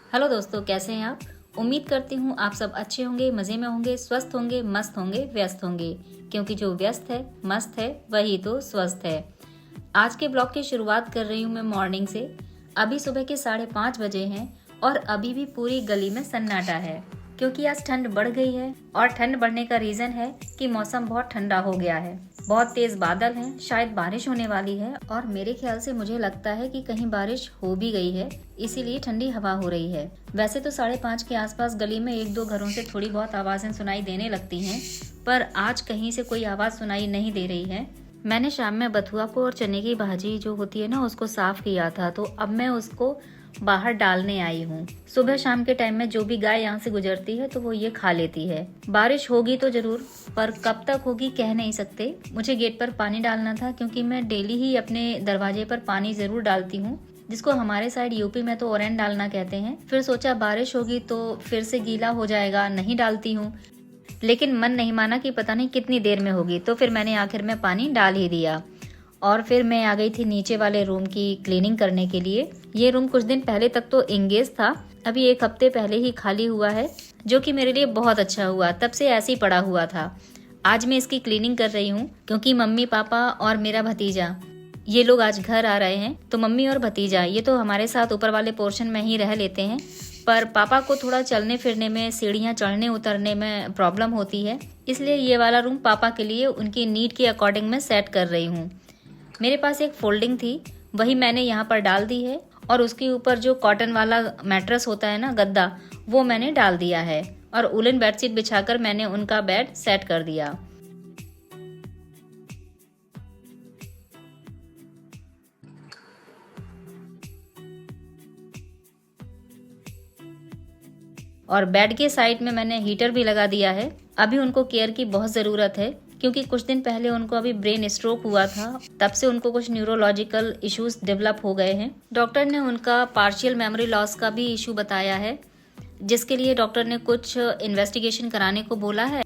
Hello दोस्तों, कैसे हैं आप। उम्मीद करती हूँ आप सब अच्छे होंगे, मज़े में होंगे, स्वस्थ होंगे, मस्त होंगे, व्यस्त होंगे, क्योंकि जो व्यस्त है मस्त है वही तो स्वस्थ है। आज के ब्लॉग की शुरुआत कर रही हूँ मैं मॉर्निंग से। अभी सुबह के 5:30 बजे हैं और अभी भी पूरी गली में सन्नाटा है, क्योंकि आज ठंड बढ़ गई है। और ठंड बढ़ने का रीज़न है कि मौसम बहुत ठंडा हो गया है, बहुत तेज बादल हैं, शायद बारिश होने वाली है। और मेरे ख्याल से मुझे लगता है कि कहीं बारिश हो भी गई है, इसीलिए ठंडी हवा हो रही है। वैसे तो 5:30 के आसपास गली में 1-2 घरों से थोड़ी बहुत आवाज़ें सुनाई देने लगती हैं, पर आज कहीं से कोई आवाज़ सुनाई नहीं दे रही है। मैंने शाम में बथुआ को और चने की भाजी जो होती है ना, उसको साफ किया था, तो अब मैं उसको बाहर डालने आई हूँ। सुबह शाम के टाइम में जो भी गाय यहाँ से गुजरती है तो वो ये खा लेती है। बारिश होगी तो जरूर, पर कब तक होगी कह नहीं सकते। मुझे गेट पर पानी डालना था, क्योंकि मैं डेली ही अपने दरवाजे पर पानी जरूर डालती हूँ, जिसको हमारे साइड यूपी में तो ओरेन डालना कहते हैं। फिर सोचा बारिश होगी तो फिर से गीला हो जाएगा, नहीं डालती हूँ। लेकिन मन नहीं माना कि पता नहीं कितनी देर में होगी, तो फिर मैंने आखिर में पानी डाल ही दिया। और फिर मैं आ गई थी नीचे वाले रूम की क्लीनिंग करने के लिए। ये रूम कुछ दिन पहले तक तो एंगेज था, अभी 1 हफ्ते पहले ही खाली हुआ है, जो कि मेरे लिए बहुत अच्छा हुआ। तब से ऐसे ही पड़ा हुआ था। आज मैं इसकी क्लीनिंग कर रही हूँ, क्योंकि मम्मी पापा और मेरा भतीजा ये लोग आज घर आ रहे हैं। तो मम्मी और भतीजा ये तो हमारे साथ ऊपर वाले पोर्शन में ही रह लेते हैं, पर पापा को थोड़ा चलने फिरने में, सीढ़ियाँ चढ़ने उतरने में प्रॉब्लम होती है, इसलिए ये वाला रूम पापा के लिए उनकी नीड के अकॉर्डिंग मैं सेट कर रही हूँ। मेरे पास एक फोल्डिंग थी, वही मैंने यहाँ पर डाल दी है, और उसके ऊपर जो कॉटन वाला मैट्रेस होता है ना, गद्दा, वो मैंने डाल दिया है। और उलन बेडशीट बिछाकर मैंने उनका बेड सेट कर दिया। और बेड के साइड में मैंने हीटर भी लगा दिया है। अभी उनको केयर की बहुत ज़रूरत है, क्योंकि कुछ दिन पहले उनको अभी ब्रेन स्ट्रोक हुआ था, तब से उनको कुछ न्यूरोलॉजिकल इश्यूज डेवलप हो गए हैं। डॉक्टर ने उनका पार्शियल मेमोरी लॉस का भी इशू बताया है, जिसके लिए डॉक्टर ने कुछ इन्वेस्टिगेशन कराने को बोला है।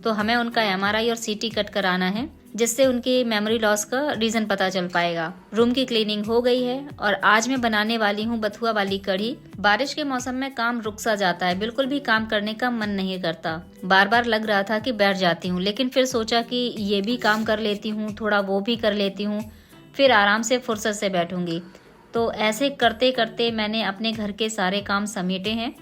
तो हमें उनका MRI और CT कट कराना है, जिससे उनकी मेमोरी लॉस का रीज़न पता चल पाएगा। रूम की क्लीनिंग हो गई है और आज मैं बनाने वाली हूँ बथुआ वाली कढ़ी। बारिश के मौसम में काम रुक सा जाता है, बिल्कुल भी काम करने का मन नहीं करता। बार बार लग रहा था कि बैठ जाती हूँ, लेकिन फिर सोचा कि ये भी काम कर लेती हूँ, थोड़ा वो भी कर लेती हूँ, फिर आराम से फुर्सत से बैठूंगी। तो ऐसे करते करते मैंने अपने घर के सारे काम समेटे हैं,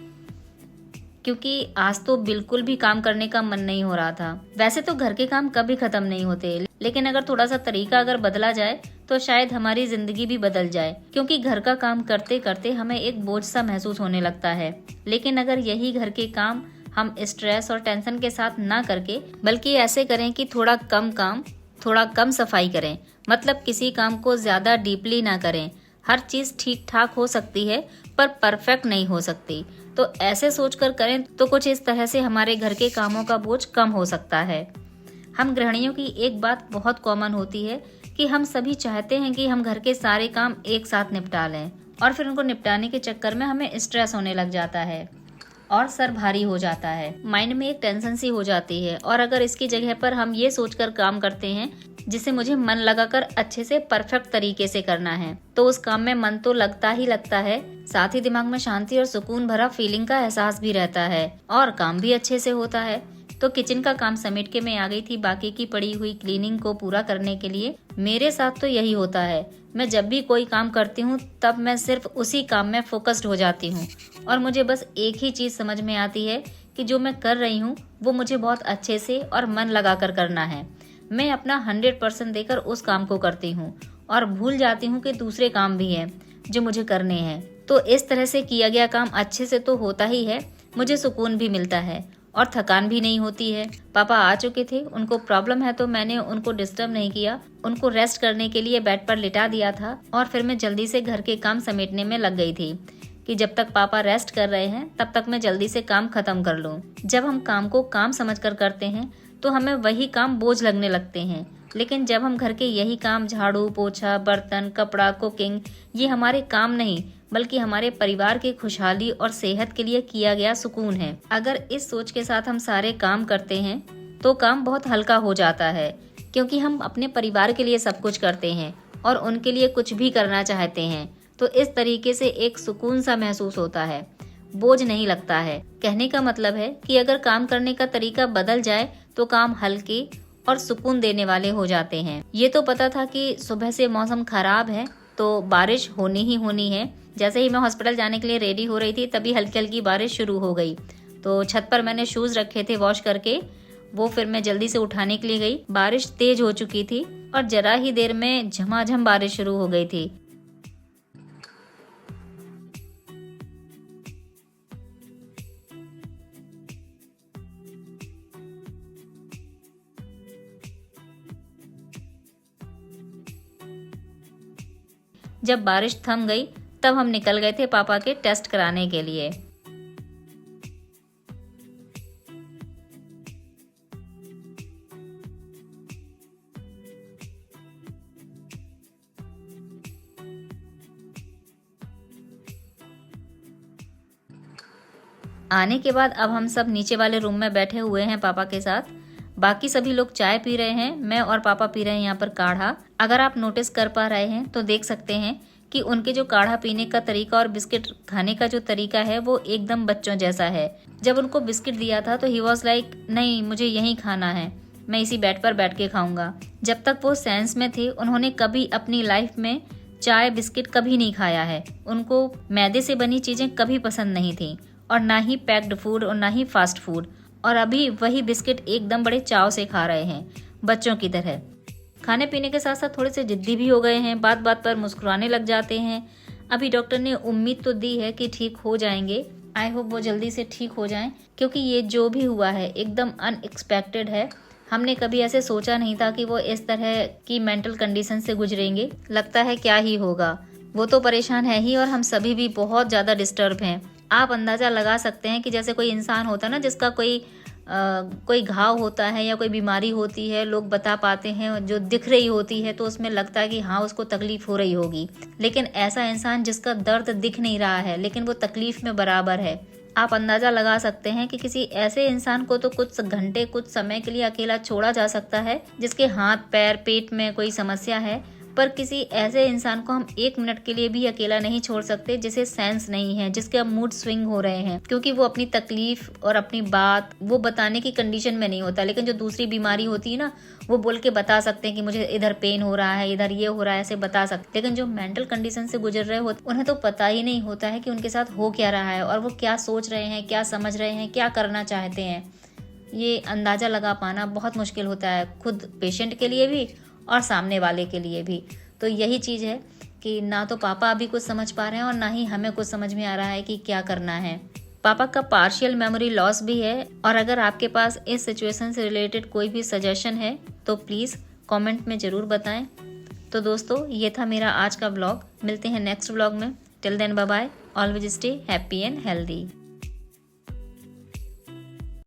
क्योंकि आज तो बिल्कुल भी काम करने का मन नहीं हो रहा था। वैसे तो घर के काम कभी खत्म नहीं होते, लेकिन अगर थोड़ा सा तरीका अगर बदला जाए तो शायद हमारी जिंदगी भी बदल जाए, क्योंकि घर का काम करते करते हमें एक बोझ सा महसूस होने लगता है। लेकिन अगर यही घर के काम हम स्ट्रेस और टेंशन के साथ ना करके, बल्कि ऐसे करें कि थोड़ा कम काम, थोड़ा कम सफाई करें, मतलब किसी काम को ज्यादा डीपली ना करें। हर चीज ठीक ठाक हो सकती है, पर परफेक्ट नहीं हो सकती। तो ऐसे सोचकर करें तो कुछ इस तरह से हमारे घर के कामों का बोझ कम हो सकता है। हम गृहिणियों की एक बात बहुत कॉमन होती है कि हम सभी चाहते हैं कि हम घर के सारे काम एक साथ निपटा लें, और फिर उनको निपटाने के चक्कर में हमें स्ट्रेस होने लग जाता है और सर भारी हो जाता है, माइंड में एक टेंशन सी हो जाती है। और अगर इसकी जगह पर हम ये सोचकर काम करते हैं जिसे मुझे मन लगाकर अच्छे से परफेक्ट तरीके से करना है, तो उस काम में मन तो लगता ही लगता है, साथ ही दिमाग में शांति और सुकून भरा फीलिंग का एहसास भी रहता है, और काम भी अच्छे से होता है। तो किचन का काम समेट के मैं आ गई थी बाकी की पड़ी हुई क्लीनिंग को पूरा करने के लिए। मेरे साथ तो यही होता है, मैं जब भी कोई काम करती हूँ तब मैं सिर्फ उसी काम में फोकस्ड हो जाती हूँ, और मुझे बस एक ही चीज समझ में आती है कि जो मैं कर रही हूँ वो मुझे बहुत अच्छे से और मन लगाकर करना है। मैं अपना 100% देकर उस काम को करती हूँ, और भूल जाती हूँ कि दूसरे काम भी हैं जो मुझे करने हैं। तो इस तरह से किया गया काम अच्छे से तो होता ही है, मुझे सुकून भी मिलता है और थकान भी नहीं होती है। पापा आ चुके थे, उनको प्रॉब्लम है, तो मैंने उनको डिस्टर्ब नहीं किया, उनको रेस्ट करने के लिए बेड पर लिटा दिया था। और फिर मैं जल्दी से घर के काम समेटने में लग गई थी कि जब तक पापा रेस्ट कर रहे हैं तब तक मैं जल्दी से काम खत्म कर लूँ। जब हम काम को काम समझकर करते हैं तो हमें वही काम बोझ लगने लगते हैं, लेकिन जब हम घर के यही काम, झाड़ू पोछा, बर्तन, कपड़ा, कुकिंग, ये हमारे काम नहीं बल्कि हमारे परिवार की खुशहाली और सेहत के लिए किया गया सुकून है। अगर इस सोच के साथ हम सारे काम करते हैं तो काम बहुत हल्का हो जाता है, क्योंकि हम अपने परिवार के लिए सब कुछ करते हैं और उनके लिए कुछ भी करना चाहते हैं, तो इस तरीके से एक सुकून सा महसूस होता है, बोझ नहीं लगता है। कहने का मतलब है कि अगर काम करने का तरीका बदल जाए तो काम हल्के और सुकून देने वाले हो जाते हैं। ये तो पता था कि सुबह से मौसम खराब है तो बारिश होनी ही होनी है। जैसे ही मैं हॉस्पिटल जाने के लिए रेडी हो रही थी तभी हल्की हल्की बारिश शुरू हो गई। तो छत पर मैंने शूज रखे थे वॉश करके, वो फिर मैं जल्दी से उठाने के लिए गई। बारिश तेज हो चुकी थी और जरा ही देर में झमाझम बारिश शुरू हो गई थी। जब बारिश थम गई तब हम निकल गए थे पापा के टेस्ट कराने के लिए। आने के बाद अब हम सब नीचे वाले रूम में बैठे हुए हैं पापा के साथ। बाकी सभी लोग चाय पी रहे हैं, मैं और पापा पी रहे हैं यहाँ पर काढ़ा। अगर आप नोटिस कर पा रहे हैं तो देख सकते हैं कि उनके जो काढ़ा पीने का तरीका और बिस्किट खाने का जो तरीका है वो एकदम बच्चों जैसा है। जब उनको बिस्किट दिया था तो ही वॉज लाइक नहीं मुझे यहीं खाना है, मैं इसी बेड पर बैठ के खाऊंगा। जब तक वो सेंस में थे उन्होंने कभी अपनी लाइफ में चाय बिस्किट कभी नहीं खाया है। उनको मैदे से बनी चीजें कभी पसंद नहीं थी और ना ही पैक्ड फूड और ना ही फास्ट फूड। और अभी वही बिस्किट एकदम बड़े चाव से खा रहे हैं बच्चों की तरह। खाने पीने के साथ साथ थोड़े से जिद्दी भी हो गए हैं, बात बात पर मुस्कुराने लग जाते हैं। अभी डॉक्टर ने उम्मीद तो दी है कि ठीक हो जाएंगे। आई होप वो जल्दी से ठीक हो जाएं, क्योंकि ये जो भी हुआ है एकदम अनएक्सपेक्टेड है। हमने कभी ऐसे सोचा नहीं था कि वो इस तरह की मेंटल कंडीशन से गुजरेंगे। लगता है क्या ही होगा। वो तो परेशान है ही और हम सभी भी बहुत ज़्यादा डिस्टर्ब हैं। आप अंदाज़ा लगा सकते हैं कि जैसे कोई इंसान होता है ना जिसका कोई घाव होता है या कोई बीमारी होती है, लोग बता पाते हैं, जो दिख रही होती है तो उसमें लगता है कि हाँ उसको तकलीफ हो रही होगी। लेकिन ऐसा इंसान जिसका दर्द दिख नहीं रहा है लेकिन वो तकलीफ में बराबर है। आप अंदाज़ा लगा सकते हैं कि किसी ऐसे इंसान को तो कुछ घंटे कुछ समय के लिए अकेला छोड़ा जा सकता है जिसके हाथ पैर पेट में कोई समस्या है, पर किसी ऐसे इंसान को हम 1 मिनट के लिए भी अकेला नहीं छोड़ सकते जिसे सेंस नहीं है, जिसके अब मूड स्विंग हो रहे हैं, क्योंकि वो अपनी तकलीफ और अपनी बात वो बताने की कंडीशन में नहीं होता। लेकिन जो दूसरी बीमारी होती है ना, वो बोल के बता सकते हैं कि मुझे इधर पेन हो रहा है, इधर ये हो रहा है, ऐसे बता सकते। लेकिन जो मेंटल कंडीशन से गुजर रहे होते उन्हें तो पता ही नहीं होता है कि उनके साथ हो क्या रहा है और वो क्या सोच रहे हैं, क्या समझ रहे हैं, क्या करना चाहते हैं। ये अंदाज़ा लगा पाना बहुत मुश्किल होता है, खुद पेशेंट के लिए भी और सामने वाले के लिए भी। तो यही चीज़ है कि ना तो पापा अभी कुछ समझ पा रहे हैं और ना ही हमें कुछ समझ में आ रहा है कि क्या करना है। पापा का पार्शियल मेमोरी लॉस भी है और अगर आपके पास इस सिचुएशन से रिलेटेड कोई भी सजेशन है तो प्लीज़ कमेंट में ज़रूर बताएं। तो दोस्तों ये था मेरा आज का व्लॉग। मिलते हैं नेक्स्ट व्लॉग में। Till then bye bye, always stay happy and healthy.